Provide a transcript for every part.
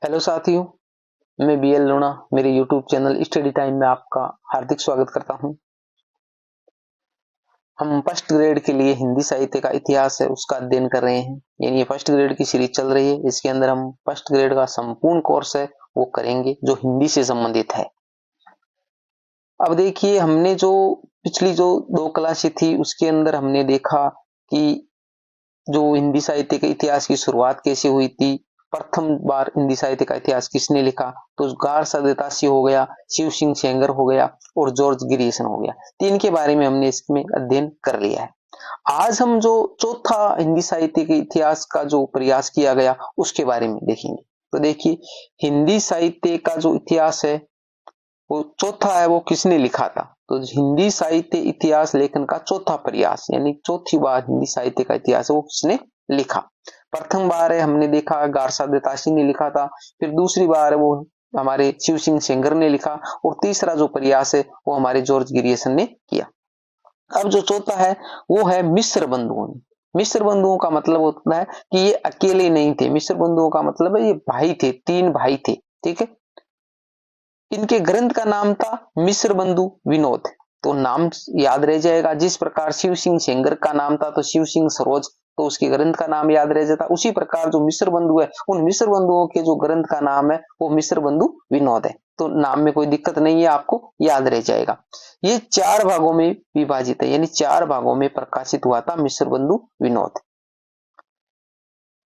Hello साथियों, मैं BL लूणा मेरे यूट्यूब चैनल स्टडी टाइम में आपका हार्दिक स्वागत करता हूं। हम फर्स्ट ग्रेड के लिए हिंदी साहित्य का इतिहास है उसका अध्ययन कर रहे हैं। यानी ये फर्स्ट ग्रेड की सीरीज चल रही है। इसके अंदर हम फर्स्ट ग्रेड का संपूर्ण कोर्स है वो करेंगे जो हिंदी से संबंधित है। अब देखिए, हमने जो पिछली जो 2 क्लासें थी उसके अंदर हमने देखा कि जो हिंदी साहित्य के इतिहास की शुरुआत कैसे हुई थी, प्रथम बार हिंदी साहित्य का इतिहास किसने लिखा, तो गार सदेतासी हो गया, शिव सिंह सेंगर हो गया और जॉर्ज ग्रियर्सन हो गया। तीन के बारे में हमने इसमें अध्ययन कर लिया है। आज हम जो चौथा हिंदी साहित्य के इतिहास का जो प्रयास किया गया उसके बारे में देखेंगे। तो देखिए, हिंदी साहित्य का जो इतिहास है वो चौथा है, वो किसने लिखा था? तो हिंदी साहित्य इतिहास लेखन का चौथा प्रयास यानी चौथी बार हिंदी साहित्य का इतिहास है वो किसने लिखा। प्रथम बार है हमने देखा गारसा देतासी ने लिखा था, फिर दूसरी बार है वो हमारे शिव सिंह सेंगर ने लिखा और तीसरा जो प्रयास है वो हमारे जॉर्ज ग्रियर्सन ने किया। अब जो चौथा है वो है मिस्र बंधुओं ने। मिस्र बंधुओं का मतलब होता है कि ये अकेले नहीं थे। मिस्र बंधुओं का मतलब है ये भाई थे, 3 भाई थे। ठीक है, इनके ग्रंथ का नाम था मिस्र बंधु विनोद। तो नाम याद रह जाएगा। जिस प्रकार शिव सिंह सेंगर का नाम था तो शिव सिंह सरोज, तो उसके ग्रंथ का नाम याद रह जाता। उसी प्रकार जो मिस्र बंधु है उन मिस्र बंधुओं के जो ग्रंथ का नाम है वो मिस्र बंधु विनोद है। तो नाम में कोई दिक्कत नहीं है, आपको याद रह जाएगा। ये 4 भागों में विभाजित है, यानी 4 भागों में प्रकाशित हुआ था मिस्र बंधु विनोद।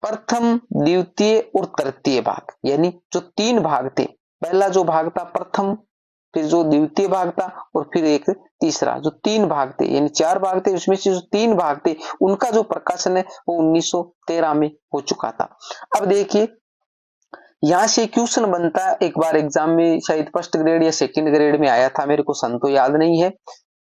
प्रथम, द्वितीय और तृतीय भाग, यानी जो 3 भाग थे। पहला जो भाग था प्रथम, फिर जो द्वितीय भाग था और फिर एक तीसरा। जो 3 भाग थे यानी 4 भाग थे, उसमें से जो 3 भाग थे उनका जो प्रकाशन है वो 1913 में हो चुका था। अब देखिए, यहां से क्वेश्चन बनता है, एक बार एग्जाम में शायद फर्स्ट ग्रेड या सेकंड ग्रेड में आया था, मेरे को सन तो याद नहीं है।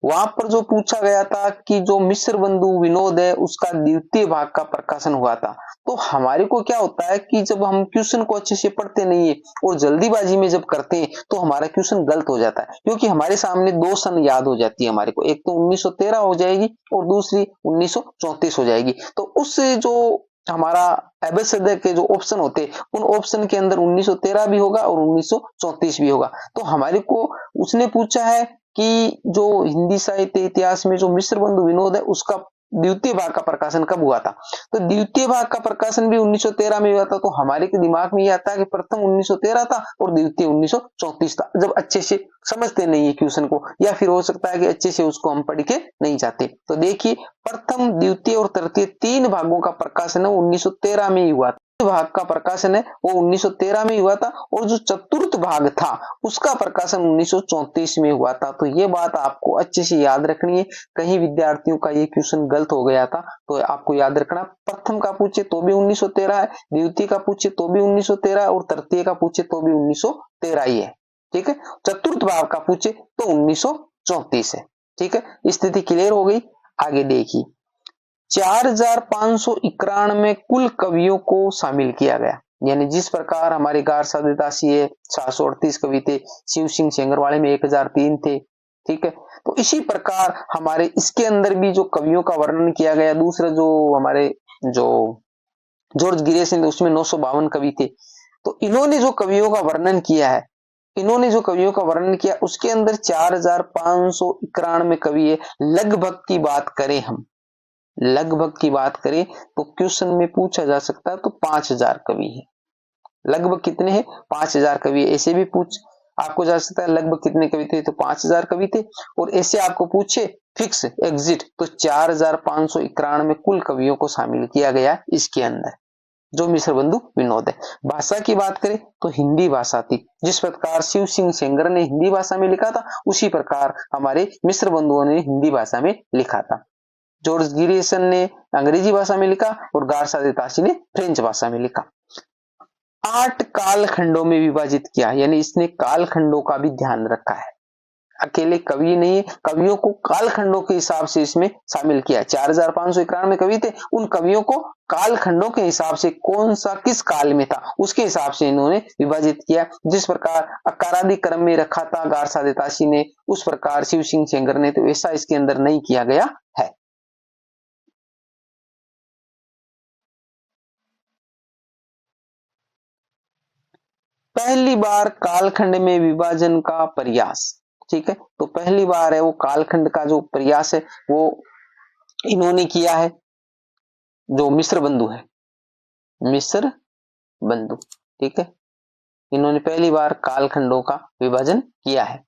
वहां पर जो पूछा गया था कि जो मिस्र बंधु विनोद है उसका द्वितीय भाग का प्रकाशन हुआ था। तो हमारे को क्या होता है कि जब हम क्वेश्चन को अच्छे से पढ़ते नहीं है और जल्दीबाजी में जब करते हैं तो हमारा क्वेश्चन गलत हो जाता है, क्योंकि हमारे सामने 2 सन याद हो जाती है हमारे को। एक तो 1913 हो जाएगी और दूसरी 1934 हो जाएगी। तो उससे जो हमारा एबेसिडर के जो ऑप्शन होते हैं उन ऑप्शन के अंदर 1913 भी होगा और 1934 भी होगा। तो हमारे को उसने पूछा है कि जो हिंदी साहित्य इतिहास में जो मिस्र बंधु विनोद है उसका द्वितीय भाग का प्रकाशन कब हुआ था। तो द्वितीय भाग का प्रकाशन भी 1913 में हुआ था। तो हमारे के दिमाग में ये आता है कि प्रथम 1913 था और द्वितीय 1934 था, जब अच्छे से समझते नहीं है क्वेश्चन को, या फिर हो सकता है कि अच्छे से उसको हम पढ़ के नहीं जाते। तो देखिए, प्रथम, द्वितीय और तृतीय 3 भागों का प्रकाशन है 1913 में ही हुआ था। भाग का प्रकाशन है वो 1913 में हुआ था और जो चतुर्थ भाग था उसका प्रकाशन 1934 में हुआ था। तो ये बात आपको अच्छे से याद रखनी है। कहीं विद्यार्थियों का ये क्वेश्चन गलत हो गया था तो आपको याद रखना, प्रथम का पूछे तो भी 1913 है, द्वितीय का पूछे तो भी 1913 और तृतीय का पूछे तो भी 1913 ही है। ठीक है, चतुर्थ भाग का पूछे तो 1934 है। ठीक है, स्थिति क्लियर हो गई। आगे देखिए, 4591 कुल कवियों को शामिल किया गया। यानी जिस प्रकार हमारे गारसा देतासी है 738 कवि थे, शिव सिंह सेंगरवाले में 1003 थे। ठीक है, तो इसी प्रकार हमारे इसके अंदर भी जो कवियों का वर्णन किया गया, दूसरा जो हमारे जो जॉर्ज ग्रियर्सन थे उसमें 952 कवि थे। तो इन्होंने जो कवियों का वर्णन किया है, इन्होंने जो कवियों का वर्णन किया उसके अंदर 4591 कवि है। लगभग की बात करें हम, लगभग की बात करें तो क्वेश्चन में पूछा जा सकता है तो 5000 कवि है। लगभग कितने हैं? 5000 कवि है। ऐसे भी पूछ आपको जा सकता है लगभग कितने कवि थे, तो 5000 कवि थे। और ऐसे आपको पूछे फिक्स एग्जिट तो 4591 कुल कवियों को शामिल किया गया इसके अंदर, जो मिस्र बंधु विनोद है। भाषा की बात करें तो हिंदी भाषा थी। जिस प्रकार शिव सिंह सेंगर ने हिंदी भाषा में लिखा था उसी प्रकार हमारे मिस्र बंधुओं ने हिंदी भाषा में लिखा था। जॉर्ज ग्रियर्सन ने अंग्रेजी भाषा में लिखा और गारसा देतासी ने फ्रेंच भाषा में लिखा। 8 कालखंडों में विभाजित किया, यानी इसने कालखंडों का भी ध्यान रखा है। अकेले कवि नहीं है, कवियों को कालखंडों के हिसाब से इसमें शामिल किया। 4591 कवि थे, उन कवियों को कालखंडों के हिसाब से कौन सा किस काल में था उसके हिसाब से इन्होंने विभाजित किया। जिस प्रकार अकारादि क्रम में रखा था गारसा देतासी ने, उस प्रकार शिव सिंह सेंगर ने तो ऐसा इसके अंदर नहीं किया गया है। पहली बार कालखंड में विभाजन का प्रयास, ठीक है, तो पहली बार है वो कालखंड का जो प्रयास है वो इन्होंने किया है, जो मिस्र बंधु है, मिस्र बंधु, ठीक है, इन्होंने पहली बार कालखंडों का विभाजन किया है।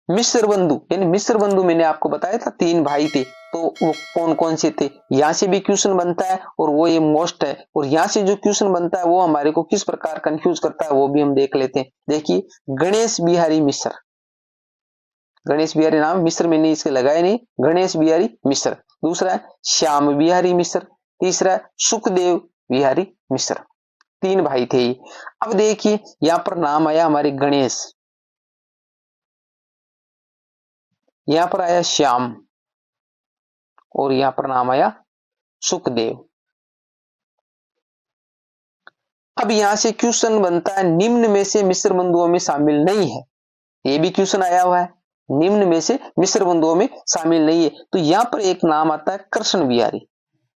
मिस्र बंधु यानी मिस्र बंधु मैंने आपको बताया था 3 भाई थे, तो वो कौन कौन से थे, यहां से भी क्वेश्चन बनता है और वो ये मोस्ट है, और यहां से जो क्वेश्चन बनता है वो हमारे को किस प्रकार कंफ्यूज करता है वो भी हम देख लेते हैं। देखिए, गणेश बिहारी मिश्र, गणेश बिहारी नाम मिश्र मैंने इसके लगाए नहीं, गणेश बिहारी मिश्र। दूसरा है श्याम बिहारी मिश्र, तीसरा है सुखदेव बिहारी मिश्र, 3 भाई थे ये। अब देखिए यहां पर नाम आया हमारे गणेश, यहां पर आया श्याम, और यहां पर नाम आया सुखदेव। अब यहां से क्वेश्चन बनता है निम्न में से मिस्र बंधुओं में शामिल नहीं है, ये भी क्वेश्चन आया हुआ है, निम्न में से मिस्र बंधुओं में शामिल नहीं है, तो यहां पर एक नाम आता है कृष्ण बिहारी,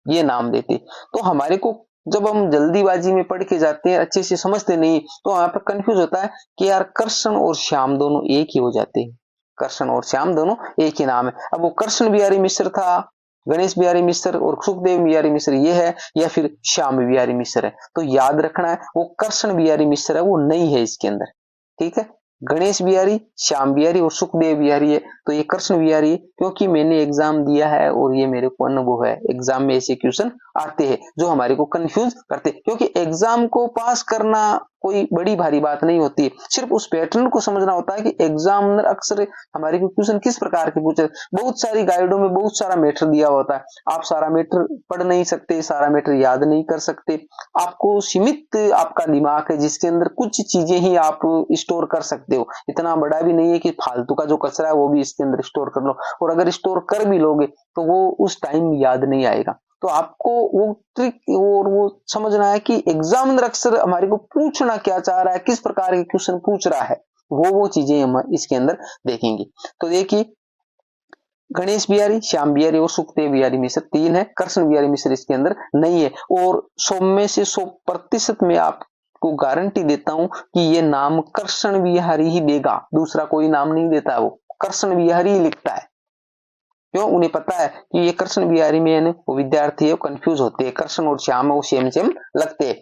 ये नाम देते। तो हमारे को जब हम जल्दीबाजी में पढ़ के जाते हैं, अच्छे से समझते नहीं, तो वहां पर कंफ्यूज होता है कि यार कृष्ण और श्याम दोनों एक ही हो जाते हैं, कृष्ण और श्याम दोनों एक ही नाम है। अब वो कृष्ण बिहारी मिश्र था, गणेश बिहारी मिश्र और सुखदेव बिहारी मिश्र ये है, या फिर श्याम बिहारी मिश्र है, तो याद रखना है वो कृष्ण बिहारी मिश्र है, वो नहीं है इसके अंदर, ठीक है। गणेश बिहारी, श्याम बिहारी और सुखदेव बिहारी है, तो ये कृष्ण बिहारी है, क्योंकि मैंने एग्जाम दिया है और ये मेरे को अनुभव है, एग्जाम में ऐसे क्वेश्चन आते हैं जो हमारे को कंफ्यूज करते हैं, क्योंकि एग्जाम को पास करना कोई बड़ी भारी बात नहीं होती है, सिर्फ उस पैटर्न को समझना होता है कि एग्जामिनर अक्सर हमारे को क्वेश्चन किस प्रकार के पूछे। बहुत सारी गाइडों में बहुत सारा मैटर दिया होता है, आप सारा मैटर पढ़ नहीं सकते, सारा मैटर याद नहीं कर सकते, आपको सीमित आपका दिमाग है जिसके अंदर कुछ चीजें ही आप स्टोर कर सकते हो, इतना बड़ा भी नहीं है कि फालतू का जो कचरा है वो भी इसके अंदर स्टोर कर लो, और अगर स्टोर कर भी लोगे तो वो उस टाइम याद नहीं आएगा। तो आपको वो ट्रिक और वो समझना है कि एग्जामिनर अक्सर हमारे को पूछना क्या चाह रहा है, किस प्रकार के क्वेश्चन पूछ रहा है, वो चीजें हम इसके अंदर देखेंगे। तो देखिए, गणेश बिहारी, श्याम बिहारी और सुखदेव बिहारी मिश्र 3 है, कृष्ण बिहारी मिश्र इसके अंदर नहीं है, और 100 में से 100% में आपको गारंटी देता हूं कि ये नाम कृष्ण बिहारी ही देगा, दूसरा कोई नाम नहीं देता, वो कृष्ण बिहारी ही लिखता है। क्यों? उन्हें पता है कि ये कृष्ण बिहारी में वो विद्यार्थी है, कंफ्यूज होते हैं, कृष्ण और श्याम वो सेम सेम लगते हैं,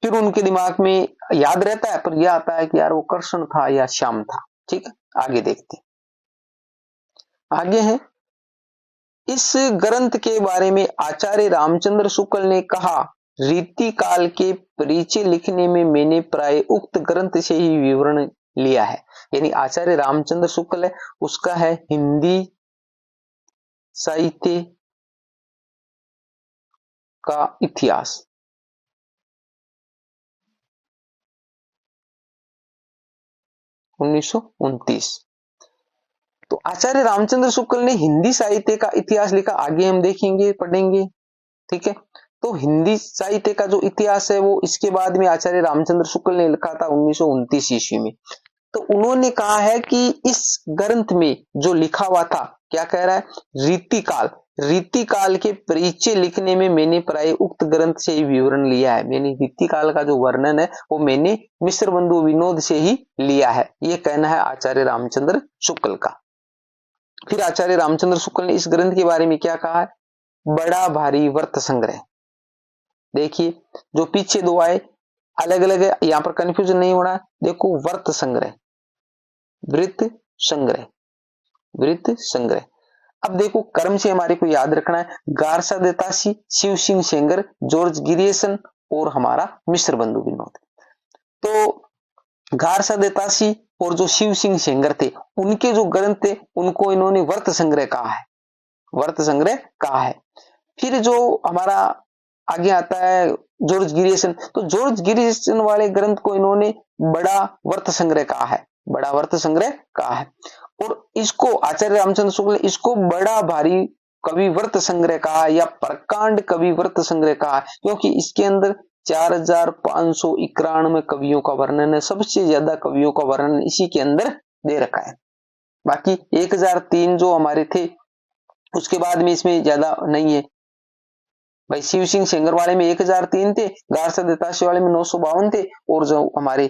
फिर उनके दिमाग में याद रहता है, पर यह आता है कि यार वो कृष्ण था या श्याम था। ठीक है, आगे देखते हैं। आगे है, इस ग्रंथ के बारे में आचार्य रामचंद्र शुक्ल ने कहा, रीति काल के परिचय लिखने में मैंने प्राय उक्त ग्रंथ से ही विवरण लिया है। यानी आचार्य रामचंद्र शुक्ल है, उसका है हिंदी साहित्य का इतिहास, उन्नीस सौ उनतीस। तो आचार्य रामचंद्र शुक्ल ने हिंदी साहित्य का इतिहास लिखा, आगे हम देखेंगे पढ़ेंगे। ठीक है, तो हिंदी साहित्य का जो इतिहास है वो इसके बाद में आचार्य रामचंद्र शुक्ल ने लिखा था 1929 ईस्वी में। तो उन्होंने कहा है कि इस ग्रंथ में जो लिखा हुआ था, क्या कह रहा है, रीतिकाल के परिचय लिखने में मैंने प्राय उक्त ग्रंथ से ही विवरण लिया है। मैंने रीतिकाल का जो वर्णन है वो मैंने मिस्र बंधु विनोद से ही लिया है, ये कहना है आचार्य रामचंद्र शुक्ल का। फिर आचार्य रामचंद्र शुक्ल ने इस ग्रंथ के बारे में क्या कहा है, बड़ा भारी व्रत संग्रह। देखिए, जो पीछे दो आए अलग अलग है, यहां पर कंफ्यूजन नहीं होना। देखो, व्रत संग्रह, वृत्त संग्रह, वृत्त संग्रह। अब देखो, कर्म से हमारे को याद रखना है, गारसा देतासी, शिव सिंह सेंगर, जॉर्ज गिरियसन और हमारा मिस्र बंधु विनोद। तो गारसा देतासी और जो शिव सिंह सेंगर थे, उनके जो ग्रंथ थे उनको इन्होंने व्रत संग्रह कहा है, व्रत संग्रह कहा है। फिर जो हमारा आगे आता है जॉर्ज गिरियसन, तो जॉर्ज गिरियसन वाले ग्रंथ को इन्होंने बड़ा व्रत संग्रह कहा है, बड़ा व्रत संग्रह कहा है। और इसको आचार्य रामचंद्र शुक्ल ने इसको बड़ा भारी कवि व्रत संग्रह कहा या प्रकांड कवि व्रत संग्रह कहा, क्योंकि इसके अंदर 4591 कवियों का वर्णन है, सबसे ज्यादा कवियों का वर्णन इसी के अंदर दे रखा है। बाकी 1003 जो हमारे थे उसके बाद में इसमें ज्यादा नहीं है भाई। शिव सिंह सेंगर वाले में 1003 थे, गारसा देतासी वाले में 952 थे, और जो हमारे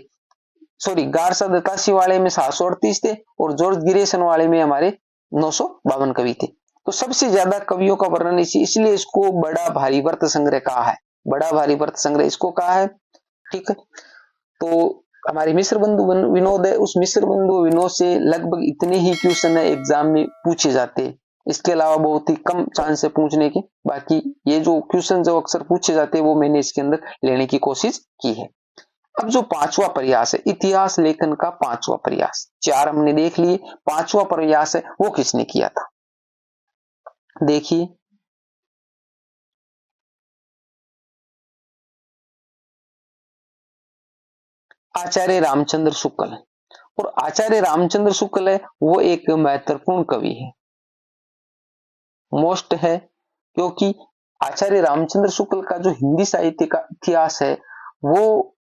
सॉरी गारसा दत्तासी वाले में 738 थे और जॉर्ज गिरेसन वाले में हमारे 952 कवि थे। तो सबसे ज्यादा कवियों का वर्णन इसलिए इसको बड़ा भारी वर्त संग्रह कहा है, बड़ा भारी वर्त संग्रह इसको कहा है। ठीक है, तो हमारी मिश्र बंधु विनोद है, उस मिश्र बंधु विनोद से लगभग इतने ही क्वेश्चन है एग्जाम में पूछे जाते हैं, इसके अलावा बहुत ही कम चांस है पूछने के। बाकी ये जो क्वेश्चन जो अक्सर पूछे जाते हैं वो मैंने इसके अंदर लेने की कोशिश की है। अब जो पांचवा प्रयास है, इतिहास लेखन का पांचवा प्रयास, 4 हमने देख लिए, पांचवा प्रयास है वो किसने किया था? देखिए आचार्य रामचंद्र शुक्ल, और आचार्य रामचंद्र शुक्ल है वो एक महत्वपूर्ण कवि है, मोस्ट है, क्योंकि आचार्य रामचंद्र शुक्ल का जो हिंदी साहित्य का इतिहास है वो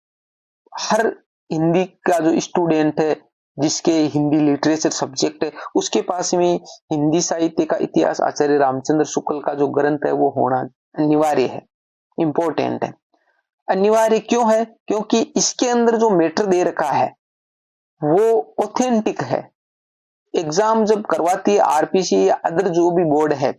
हर हिंदी का जो स्टूडेंट है जिसके हिंदी लिटरेचर सब्जेक्ट है उसके पास में हिंदी साहित्य का इतिहास आचार्य रामचंद्र शुक्ल का जो ग्रंथ है वो होना अनिवार्य है, इंपॉर्टेंट है। अनिवार्य क्यों है? क्योंकि इसके अंदर जो मैटर दे रखा है वो ऑथेंटिक है। एग्जाम जब करवाती है आरपीसी या अदर जो भी बोर्ड है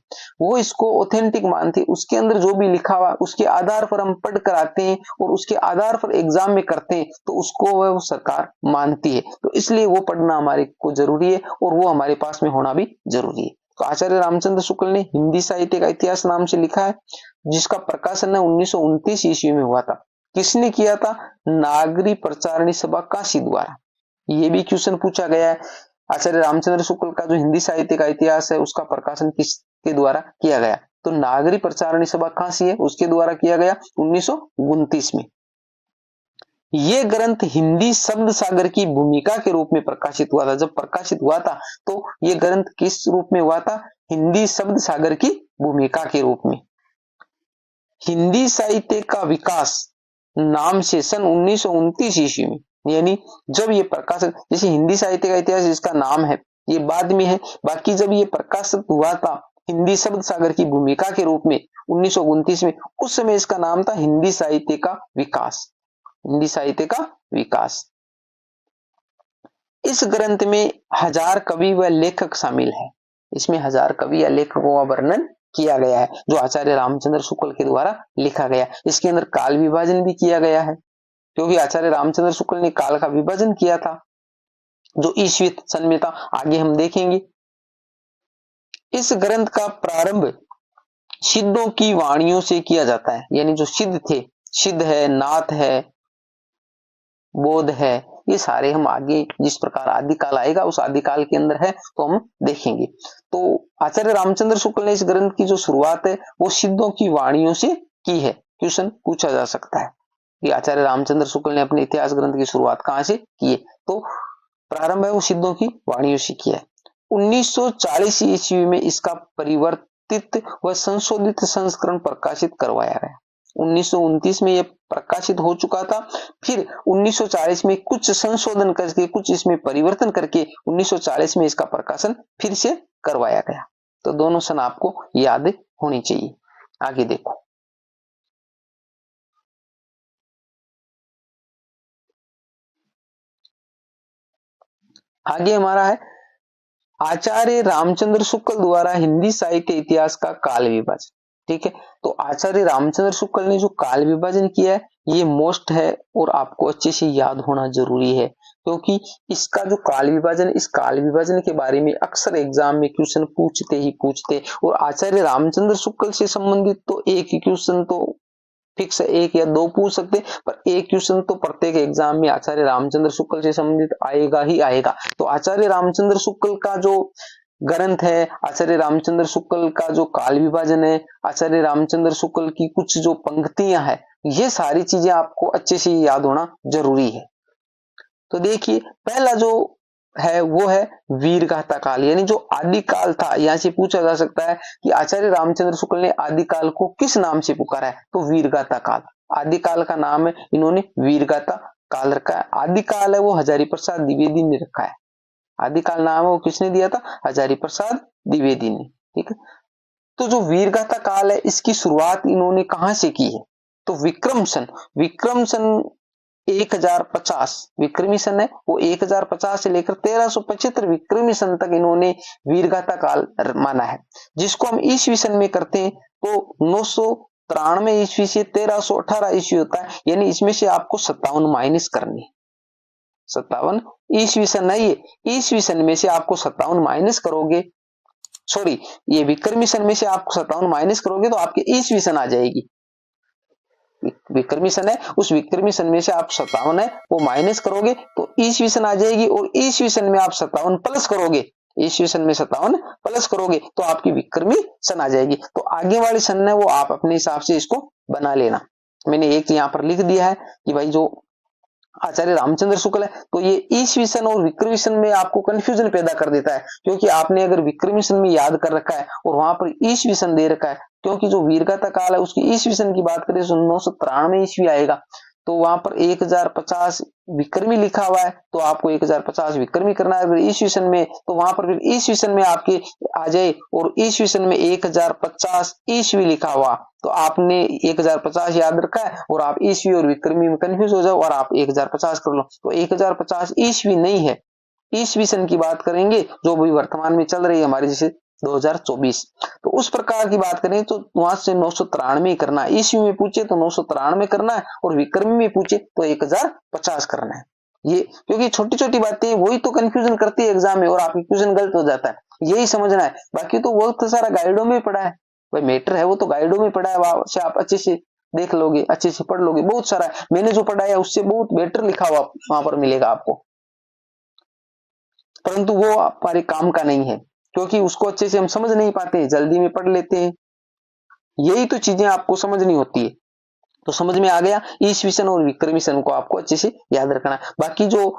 वो इसको ऑथेंटिक मानती है, उसके अंदर जो भी लिखा हुआ उसके आधार पर हम पढ़ कर आते हैं और उसके आधार पर एग्जाम में करते हैं तो उसको वह सरकार मानती है, तो इसलिए वो पढ़ना हमारे को जरूरी है और वो हमारे पास में होना भी जरूरी है। तो आचार्य रामचंद्र शुक्ल ने हिंदी साहित्य का इतिहास नाम से लिखा है जिसका प्रकाशन 1929 ईस्वी में हुआ था। किसने किया था? नागरी प्रचारणी सभा काशी द्वारा। ये भी क्वेश्चन पूछा गया है, आचार्य रामचंद्र शुक्ल का जो हिंदी साहित्य का इतिहास है उसका प्रकाशन किसके द्वारा किया गया? तो नागरी प्रचारणी सभा काशी है उसके द्वारा किया गया 1929 में। ये ग्रंथ हिंदी शब्द सागर की भूमिका के रूप में प्रकाशित हुआ था। जब प्रकाशित हुआ था तो ये ग्रंथ किस रूप में हुआ था? हिंदी शब्द सागर की भूमिका के रूप में। हिंदी साहित्य का विकास नाम से सन 1929 ईस्वी में, यानी जब ये प्रकाशित, जैसे हिंदी साहित्य का इतिहास इसका नाम है ये बाद में है, बाकी जब ये प्रकाशित हुआ था हिंदी शब्द सागर की भूमिका के रूप में 1929 में, उस समय इसका नाम था हिंदी साहित्य का विकास, हिंदी साहित्य का विकास। इस ग्रंथ में 1000 कवि व लेखक शामिल है, इसमें 1000 कवि या लेखकों का वर्णन किया गया है जो आचार्य रामचंद्र शुक्ल के द्वारा लिखा गया। इसके अंदर काल विभाजन भी किया गया है क्योंकि आचार्य रामचंद्र शुक्ल ने काल का विभाजन किया था जो ईस्वी सन में था, आगे हम देखेंगे। इस ग्रंथ का प्रारंभ सिद्धों की वाणियों से किया जाता है, यानी जो सिद्ध थे, सिद्ध है, नाथ है, बोध है, ये सारे हम आगे जिस प्रकार आदिकाल आएगा उस आदिकाल के अंदर है तो हम देखेंगे। तो आचार्य रामचंद्र शुक्ल ने इस ग्रंथ की जो शुरुआत है वो सिद्धों की वाणियों से की है। क्वेश्चन पूछा जा सकता है कि आचार्य रामचंद्र शुक्ल ने अपने इतिहास ग्रंथ की शुरुआत कहां से की है? तो प्रारंभ है वो सिद्धों की वाणियों से किया है। 1940 ईस्वी में इसका परिवर्तित व संशोधित संस्करण प्रकाशित करवाया गया। 1929 में यह प्रकाशित हो चुका था, फिर 1940 में कुछ संशोधन करके, कुछ इसमें परिवर्तन करके 1940 में इसका प्रकाशन फिर से करवाया गया। तो दोनों सन आपको याद होनी चाहिए। आगे देखो, आगे हमारा है आचार्य रामचंद्र शुक्ल द्वारा हिंदी साहित्य इतिहास का काल विभाजन। ठीक है, तो आचार्य रामचंद्र शुक्ल ने जो काल विभाजन किया है ये मोस्ट है और आपको अच्छे से याद होना जरूरी है क्योंकि इसका जो काल विभाजन, इस काल विभाजन के बारे में अक्सर एग्जाम में क्वेश्चन पूछते ही पूछते, और आचार्य रामचंद्र शुक्ल से संबंधित तो एक ही क्वेश्चन तो फिक्स, 1 या 2 पूछ सकते, पर एक क्वेश्चन तो प्रत्येक एग्जाम में आचार्य रामचंद्र शुक्ल से संबंधित आएगा ही आएगा। तो आचार्य रामचंद्र शुक्ल का जो ग्रंथ है, आचार्य रामचंद्र शुक्ल का जो काल विभाजन है, आचार्य रामचंद्र शुक्ल की कुछ जो पंक्तियां है, ये सारी चीजें आपको अच्छे से याद होना जरूरी है। तो देखिए पहला जो है वो है वीरगाथा काल, यानी जो आदिकाल था। यहां से पूछा जा सकता है कि आचार्य रामचंद्र शुक्ल ने आदिकाल को किस नाम से पुकारा है? तो वीरगाथा काल, आदिकाल का नाम है इन्होंने वीरगाथा काल रखा है। आदिकाल है वो हजारी प्रसाद द्विवेदी ने रखा है, आदिकाल नाम है वो किसने दिया था? हजारी प्रसाद द्विवेदी ने। ठीक है, तो जो वीरगाथा काल है इसकी शुरुआत इन्होंने कहां से की है? तो विक्रम सन 1050 विक्रमी सन है, वो 1050 से लेकर 1375 विक्रमी सन तक इन्होंने वीरगाथा काल माना है, जिसको हम ईस्वी सन में करते हैं तो 993 ईस्वी से 1318 ईस्वी होता है, यानी इसमें से आपको 57 माइनस करनी है। 57 ईस्वी सन है, ये ईस्वी सन में से आपको 57 माइनस करोगे, सॉरी ये विक्रमी सन में से आपको 57 माइनस करोगे तो आपके ईस्वी सन आ जाएगी। विक्रमी सन है, उस विक्रमी सन में से आप 57 है वो माइनस करोगे तो ईस्वी सन आ जाएगी, और ईस्वी सन में आप 57 प्लस करोगे, ईस्वी सन में 57 प्लस करोगे तो आपकी विक्रमी सन आ जाएगी। तो आगे वाली सन है वो आप अपने हिसाब से इसको बना लेना। मैंने एक यहाँ पर लिख दिया है कि भाई जो आचार्य रामचंद्र शुक्ल है तो ये ईस्वी सन और विक्रमी सन में आपको कंफ्यूजन पैदा कर देता है, क्योंकि आपने अगर विक्रमी सन में याद कर रखा है और वहां पर ईस्वी सन दे रखा है, क्योंकि जो वीरगाथा काल है उसकी ईस्वी सन की बात करें तो 993 ईस्वी आएगा, तो वहां पर 1050 विक्रमी लिखा हुआ है तो आपको 1050 विक्रमी करना है। अगर ईस्वी सन में तो वहां पर फिर ईस्वी सन में आपके आ जाए, और ईस्वी सन में 1050 ईस्वी लिखा हुआ तो आपने 1050 याद रखा है और आप ईस्वी और विक्रमी में कंफ्यूज हो जाओ और आप 1050 कर लो। तो 1050 ईस्वी नहीं है, ईस्वी सन की बात करेंगे जो भी वर्तमान में चल रही है हमारे, जैसे 2024। तो उस प्रकार की बात करें तो वहां से 993 करना है, ईस्वी में पूछे तो 993 करना है और विक्रमी में पूछे तो 1050 करना है। ये क्योंकि छोटी छोटी बातें वही तो कंफ्यूजन करती है एग्जाम में और आपकी क्वेश्चन गलत हो जाता है, यही समझना है। बाकी तो वो तो सारा गाइडों में पड़ा है, भाई मैटर है वो तो गाइडों में पड़ा है, वहां से आप अच्छे से देख लोगे, अच्छे से पढ़ लोगे, बहुत सारा है। मैंने जो पढ़ाया उससे बहुत बेटर लिखा हुआ वहां पर मिलेगा आपको, परंतु वो हमारे काम का नहीं है क्योंकि उसको अच्छे से हम समझ नहीं पाते, जल्दी में पढ़ लेते हैं। यही तो चीजें आपको समझनी होती है। तो समझ में आ गया, ईस्वी सन और विक्रमी सन को आपको अच्छे से याद रखना। बाकी जो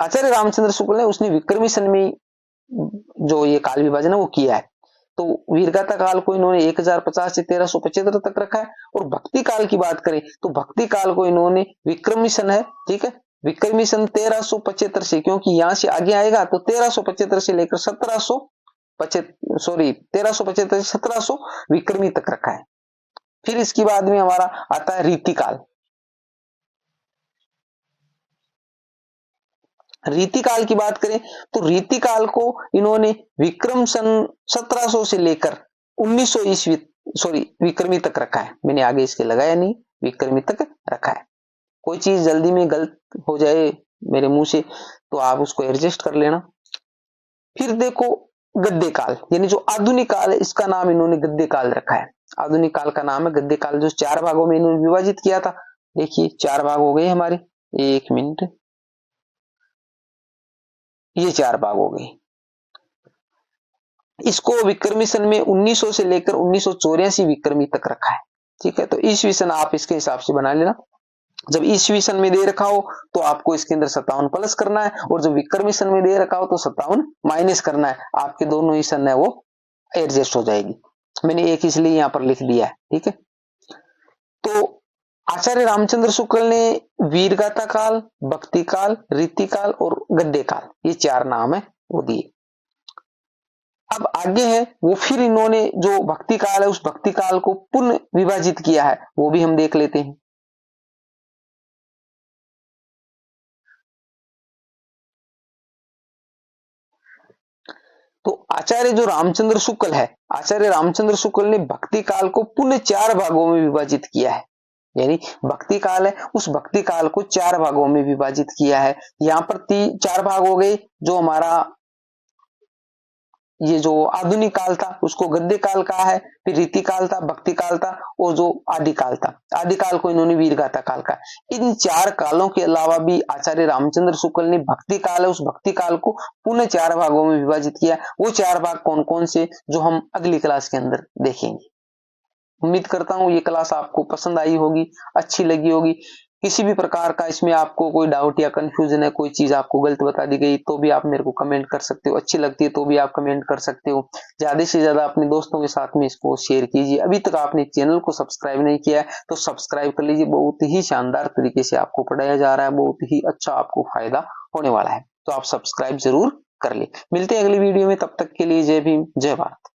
आचार्य रामचंद्र शुक्ल है उसने विक्रमी सन में जो ये काल विभाजन है वो किया है, तो वीरगाथा काल को इन्होंने 1050 से 1375 तक रखा है। और भक्ति काल की बात करें तो भक्ति काल को इन्होंने विक्रमी सन है, ठीक है, विक्रमी सन 1375 से, क्योंकि यहां से आगे आएगा तो 1375 से लेकर 1375 से 1700 विक्रमी तक रखा है। फिर इसके बाद में हमारा आता है रीतिकाल। रीतिकाल की बात करें तो रीतिकाल को इन्होंने विक्रम सन 1700 से लेकर 1900 ईस्वी विक्रमी तक रखा है। मैंने आगे इसके लगाया नहीं, विक्रमी तक रखा है। कोई चीज जल्दी में गलत हो जाए मेरे मुंह से तो आप उसको एडजस्ट कर लेना। फिर देखो गद्य काल, यानी जो आधुनिक काल है इसका नाम इन्होंने गद्य काल रखा है। आधुनिक काल का नाम है गद्य काल, जो 4 भागों में इन्होंने विभाजित किया था। देखिए 4 भाग हो गए हमारे, 1 मिनट, ये 4 भाग हो गए। इसको विक्रमी सन में 1900 से लेकर 1984 विक्रमी तक रखा है, ठीक है। तो ईस्वी सन आप इसके हिसाब से बना लेना। जब ईस्वी सन में दे रखा हो तो आपको इसके अंदर 57 प्लस करना है, और जब विक्रमी सन में दे रखा हो तो 57 माइनस करना है। आपके दोनों ही सन है वो एडजस्ट हो जाएगी। मैंने एक इसलिए यहां पर लिख दिया है, ठीक है। तो आचार्य रामचंद्र शुक्ल ने वीरगाथा काल, भक्ति काल, रीति काल और गद्य काल, ये 4 नाम है वो दिए। अब आगे है वो फिर इन्होंने जो भक्ति काल है उस भक्ति काल को पुनः विभाजित किया है, वो भी हम देख लेते हैं। तो आचार्य जो रामचंद्र शुक्ल है, आचार्य रामचंद्र शुक्ल ने भक्ति काल को पुनः 4 भागों में विभाजित किया है, यानी भक्ति काल है उस भक्ति काल को 4 भागों में विभाजित किया है। यहाँ पर 4 भाग हो गए, जो हमारा ये जो आधुनिक काल था उसको गद्य काल कहा है, फिर रीति काल था, भक्ति काल था, और जो आदि काल था, आदि काल को इन्होंने वीरगाथा काल कहा। इन 4 कालों के अलावा भी आचार्य रामचंद्र शुक्ल ने भक्ति काल है उस भक्ति काल को पुनः 4 भागों में विभाजित किया। वो 4 भाग कौन कौन से, जो हम अगली क्लास के अंदर देखेंगे। उम्मीद करता हूं ये क्लास आपको पसंद आई होगी, अच्छी लगी होगी। किसी भी प्रकार का इसमें आपको कोई डाउट या कंफ्यूजन है, कोई चीज आपको गलत बता दी गई तो भी आप मेरे को कमेंट कर सकते हो, अच्छी लगती है तो भी आप कमेंट कर सकते हो। ज्यादा से ज्यादा अपने दोस्तों के साथ में इसको शेयर कीजिए। अभी तक आपने चैनल को सब्सक्राइब नहीं किया है तो सब्सक्राइब कर लीजिए। बहुत ही शानदार तरीके से आपको पढ़ाया जा रहा है, बहुत ही अच्छा आपको फायदा होने वाला है, तो आप सब्सक्राइब जरूर कर ले। मिलते हैं अगली वीडियो में, तब तक के लिए जय भीम, जय भारत।